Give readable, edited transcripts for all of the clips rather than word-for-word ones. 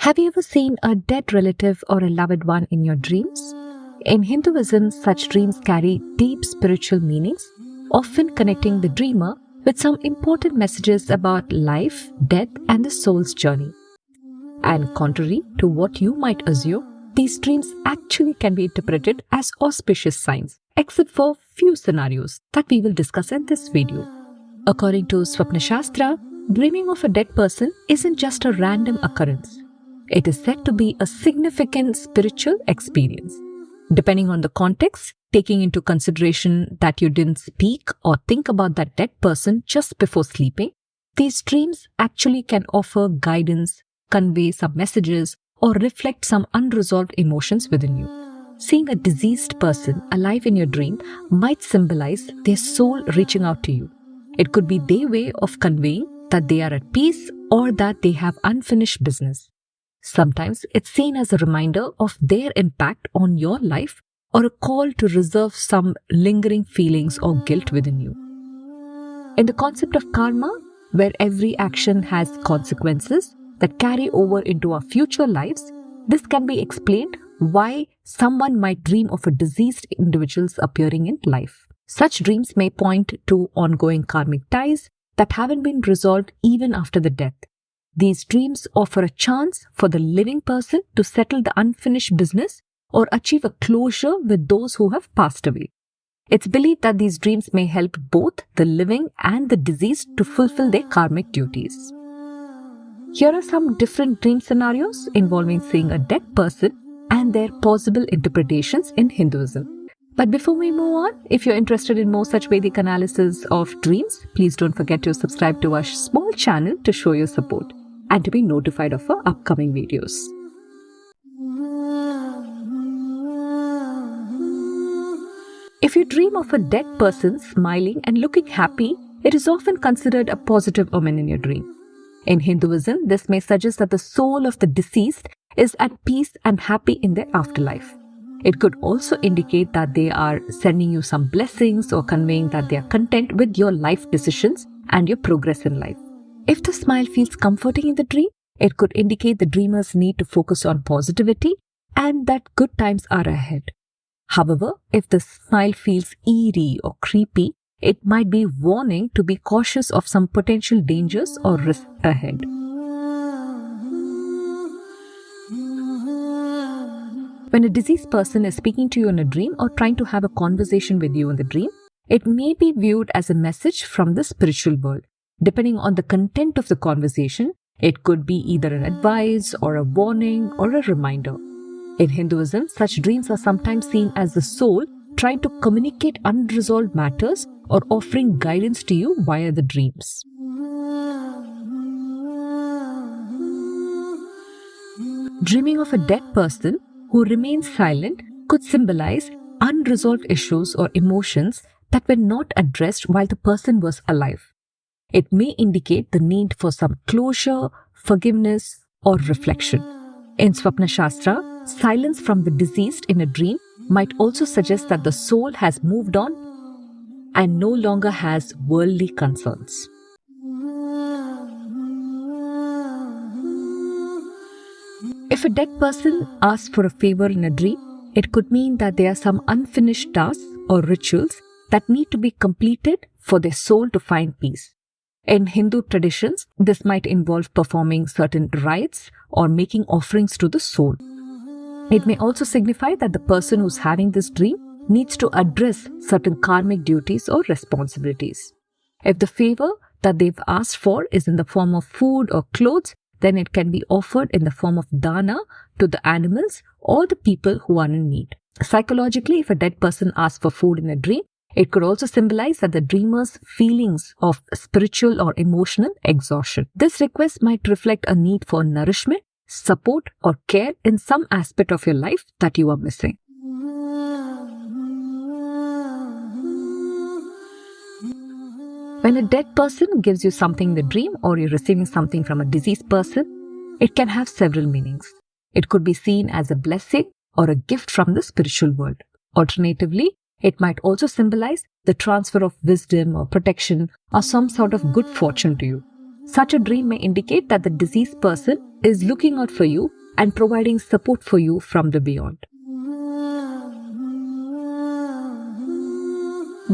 Have you ever seen a dead relative or a loved one in your dreams? In Hinduism, such dreams carry deep spiritual meanings, often connecting the dreamer with some important messages about life, death, and the soul's journey. And contrary to what you might assume, these dreams actually can be interpreted as auspicious signs, except for few scenarios that we will discuss in this video. According to Swapna Shastra, dreaming of a dead person isn't just a random occurrence. It is said to be a significant spiritual experience. Depending on the context, taking into consideration that you didn't speak or think about that dead person just before sleeping, these dreams actually can offer guidance, convey some messages, or reflect some unresolved emotions within you. Seeing a deceased person alive in your dream might symbolize their soul reaching out to you. It could be their way of conveying that they are at peace or that they have unfinished business. Sometimes it's seen as a reminder of their impact on your life or a call to reserve some lingering feelings or guilt within you. In the concept of karma, where every action has consequences that carry over into our future lives, this can be explained why someone might dream of a deceased individual's appearing in life. Such dreams may point to ongoing karmic ties that haven't been resolved even after the death. These dreams offer a chance for the living person to settle the unfinished business or achieve a closure with those who have passed away. It's believed that these dreams may help both the living and the deceased to fulfill their karmic duties. Here are some different dream scenarios involving seeing a dead person and their possible interpretations in Hinduism. But before we move on, if you're interested in more such Vedic analysis of dreams, please don't forget to subscribe to our small channel to show your support and to be notified of our upcoming videos. If you dream of a dead person smiling and looking happy, it is often considered a positive omen in your dream. In Hinduism, this may suggest that the soul of the deceased is at peace and happy in their afterlife. It could also indicate that they are sending you some blessings or conveying that they are content with your life decisions and your progress in life. If the smile feels comforting in the dream, it could indicate the dreamer's need to focus on positivity and that good times are ahead. However, if the smile feels eerie or creepy, it might be warning to be cautious of some potential dangers or risks ahead. When a deceased person is speaking to you in a dream or trying to have a conversation with you in the dream, it may be viewed as a message from the spiritual world. Depending on the content of the conversation, it could be either an advice or a warning or a reminder. In Hinduism, such dreams are sometimes seen as the soul trying to communicate unresolved matters or offering guidance to you via the dreams. Dreaming of a dead person who remains silent could symbolize unresolved issues or emotions that were not addressed while the person was alive. It may indicate the need for some closure, forgiveness, or reflection. In Swapna Shastra, silence from the deceased in a dream might also suggest that the soul has moved on and no longer has worldly concerns. If a dead person asks for a favor in a dream, it could mean that there are some unfinished tasks or rituals that need to be completed for their soul to find peace. In Hindu traditions, this might involve performing certain rites or making offerings to the soul. It may also signify that the person who's having this dream needs to address certain karmic duties or responsibilities. If the favor that they've asked for is in the form of food or clothes, then it can be offered in the form of dana to the animals or the people who are in need. Psychologically, if a dead person asks for food in a dream, it could also symbolize that the dreamer's feelings of spiritual or emotional exhaustion. This request might reflect a need for nourishment, support, or care in some aspect of your life that you are missing. When a dead person gives you something in the dream or you're receiving something from a deceased person, it can have several meanings. It could be seen as a blessing or a gift from the spiritual world. Alternatively, it might also symbolize the transfer of wisdom or protection or some sort of good fortune to you. Such a dream may indicate that the deceased person is looking out for you and providing support for you from the beyond.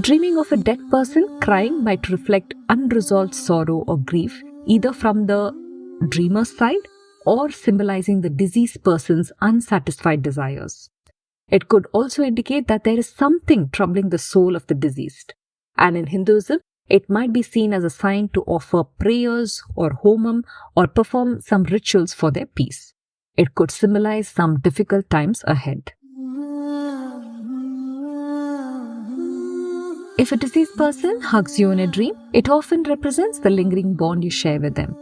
Dreaming of a dead person crying might reflect unresolved sorrow or grief, either from the dreamer's side or symbolizing the deceased person's unsatisfied desires. It could also indicate that there is something troubling the soul of the deceased. And in Hinduism, it might be seen as a sign to offer prayers or homam or perform some rituals for their peace. It could symbolize some difficult times ahead. If a deceased person hugs you in a dream, it often represents the lingering bond you share with them.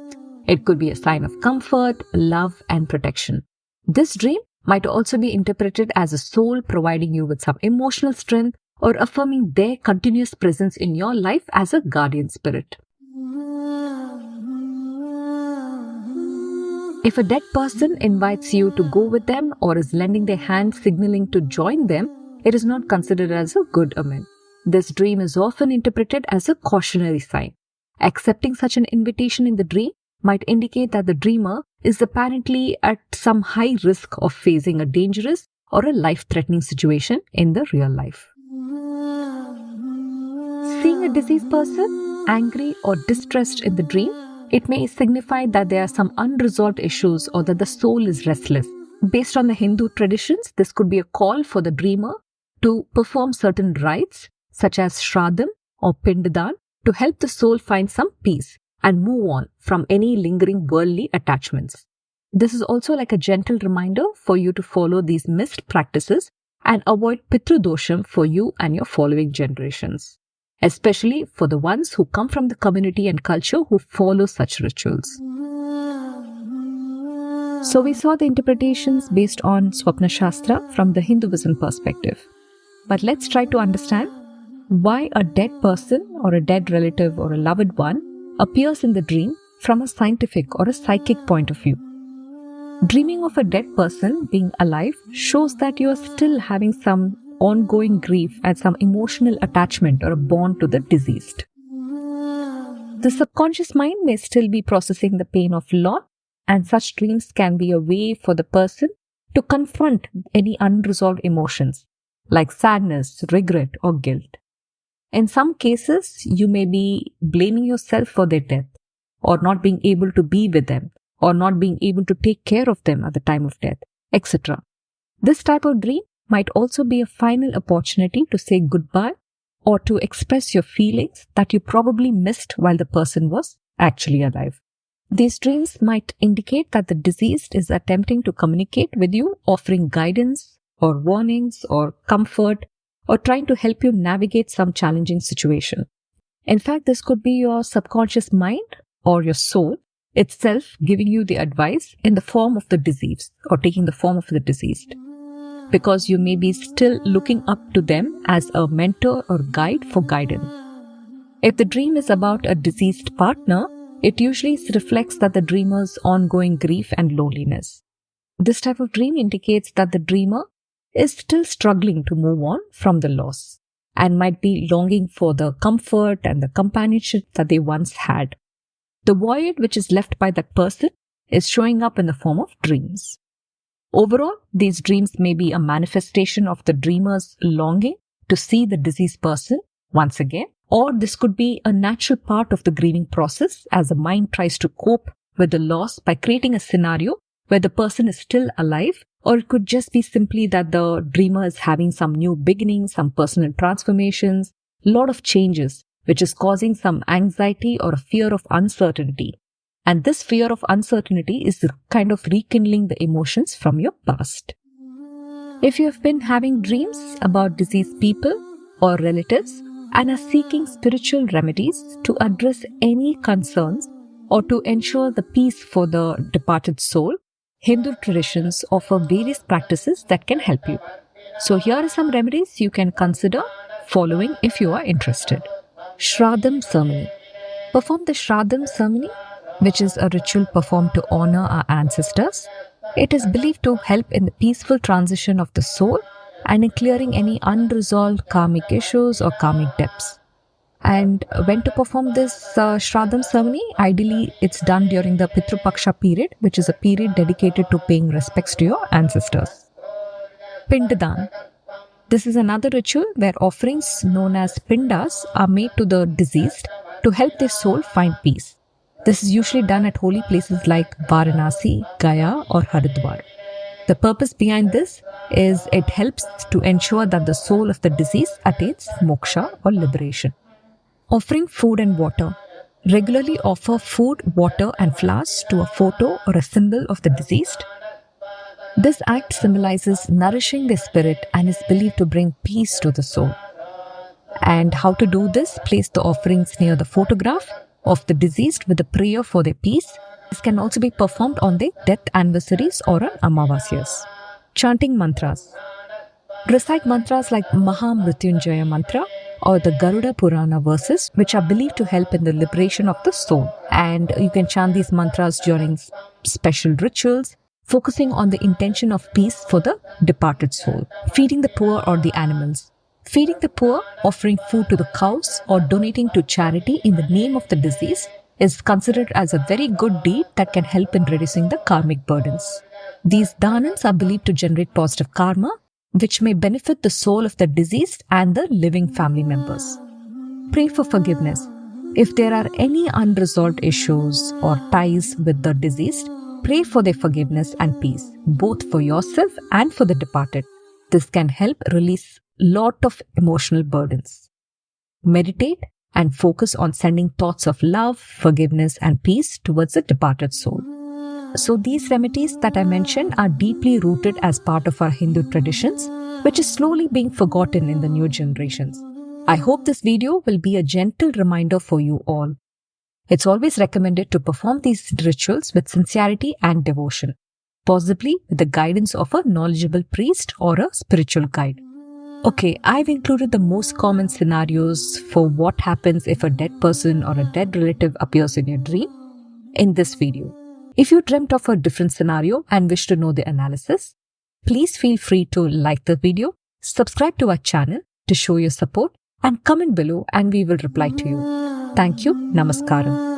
It could be a sign of comfort, love, and protection. This dream might also be interpreted as a soul providing you with some emotional strength or affirming their continuous presence in your life as a guardian spirit. If a dead person invites you to go with them or is lending their hand signaling to join them, it is not considered as a good omen. This dream is often interpreted as a cautionary sign. Accepting such an invitation in the dream might indicate that the dreamer is apparently at some high risk of facing a dangerous or a life-threatening situation in the real life. Seeing a deceased person angry or distressed in the dream, it may signify that there are some unresolved issues or that the soul is restless. Based on the Hindu traditions, this could be a call for the dreamer to perform certain rites such as Shraddam or Pindadan to help the soul find some peace and move on from any lingering worldly attachments. This is also like a gentle reminder for you to follow these missed practices and avoid pitrudosham for you and your following generations, especially for the ones who come from the community and culture who follow such rituals. So we saw the interpretations based on Swapna Shastra from the Hinduism perspective. But let's try to understand why a dead person or a dead relative or a loved one appears in the dream from a scientific or a psychic point of view. Dreaming of a dead person being alive shows that you are still having some ongoing grief and some emotional attachment or a bond to the deceased. The subconscious mind may still be processing the pain of loss, and such dreams can be a way for the person to confront any unresolved emotions like sadness, regret, or guilt. In some cases, you may be blaming yourself for their death, or not being able to be with them, or not being able to take care of them at the time of death, etc. This type of dream might also be a final opportunity to say goodbye or to express your feelings that you probably missed while the person was actually alive. These dreams might indicate that the deceased is attempting to communicate with you, offering guidance or warnings or comfort, or trying to help you navigate some challenging situation. In fact, this could be your subconscious mind or your soul itself giving you the advice in the form of the deceased or taking the form of the deceased, because you may be still looking up to them as a mentor or guide for guidance. If the dream is about a deceased partner, it usually reflects that the dreamer's ongoing grief and loneliness. This type of dream indicates that the dreamer is still struggling to move on from the loss and might be longing for the comfort and the companionship that they once had. The void which is left by that person is showing up in the form of dreams. Overall, these dreams may be a manifestation of the dreamer's longing to see the deceased person once again, or this could be a natural part of the grieving process as the mind tries to cope with the loss by creating a scenario where the person is still alive, or it could just be simply that the dreamer is having some new beginnings, some personal transformations, a lot of changes, which is causing some anxiety or a fear of uncertainty. And this fear of uncertainty is kind of rekindling the emotions from your past. If you have been having dreams about deceased people or relatives and are seeking spiritual remedies to address any concerns or to ensure the peace for the departed soul, Hindu traditions offer various practices that can help you. So here are some remedies you can consider following if you are interested. Shraddam ceremony. Perform the Shraddam ceremony, which is a ritual performed to honor our ancestors. It is believed to help in the peaceful transition of the soul and in clearing any unresolved karmic issues or karmic debts. And when to perform this Shraddham ceremony? Ideally, it's done during the pitrupaksha period, which is a period dedicated to paying respects to your ancestors. Pindadan. This is another ritual where offerings known as pindas are made to the deceased to help their soul find peace. This is usually done at holy places like Varanasi, Gaya or Haridwar. The purpose behind this is it helps to ensure that the soul of the deceased attains moksha or liberation. Offering food and water. Regularly offer food, water and flowers to a photo or a symbol of the deceased. This act symbolizes nourishing the spirit and is believed to bring peace to the soul. And how to do this? Place the offerings near the photograph of the deceased with a prayer for their peace. This can also be performed on their death anniversaries or on Amavasyas. Chanting mantras. Recite mantras like Mahamrityunjaya mantra or the Garuda Purana verses, which are believed to help in the liberation of the soul. And you can chant these mantras during special rituals, focusing on the intention of peace for the departed soul. Feeding the poor or the animals. Feeding the poor, offering food to the cows, or donating to charity in the name of the deceased is considered as a very good deed that can help in reducing the karmic burdens. These dhanans are believed to generate positive karma, which may benefit the soul of the deceased and the living family members. Pray for forgiveness. If there are any unresolved issues or ties with the deceased, pray for their forgiveness and peace, both for yourself and for the departed. This can help release a lot of emotional burdens. Meditate and focus on sending thoughts of love, forgiveness and peace towards the departed soul. So these remedies that I mentioned are deeply rooted as part of our Hindu traditions, which is slowly being forgotten in the new generations. I hope this video will be a gentle reminder for you all. It's always recommended to perform these rituals with sincerity and devotion, possibly with the guidance of a knowledgeable priest or a spiritual guide. Okay, I've included the most common scenarios for what happens if a dead person or a dead relative appears in your dream in this video. If you dreamt of a different scenario and wish to know the analysis, please feel free to like the video, subscribe to our channel to show your support, and comment below and we will reply to you. Thank you. Namaskaram.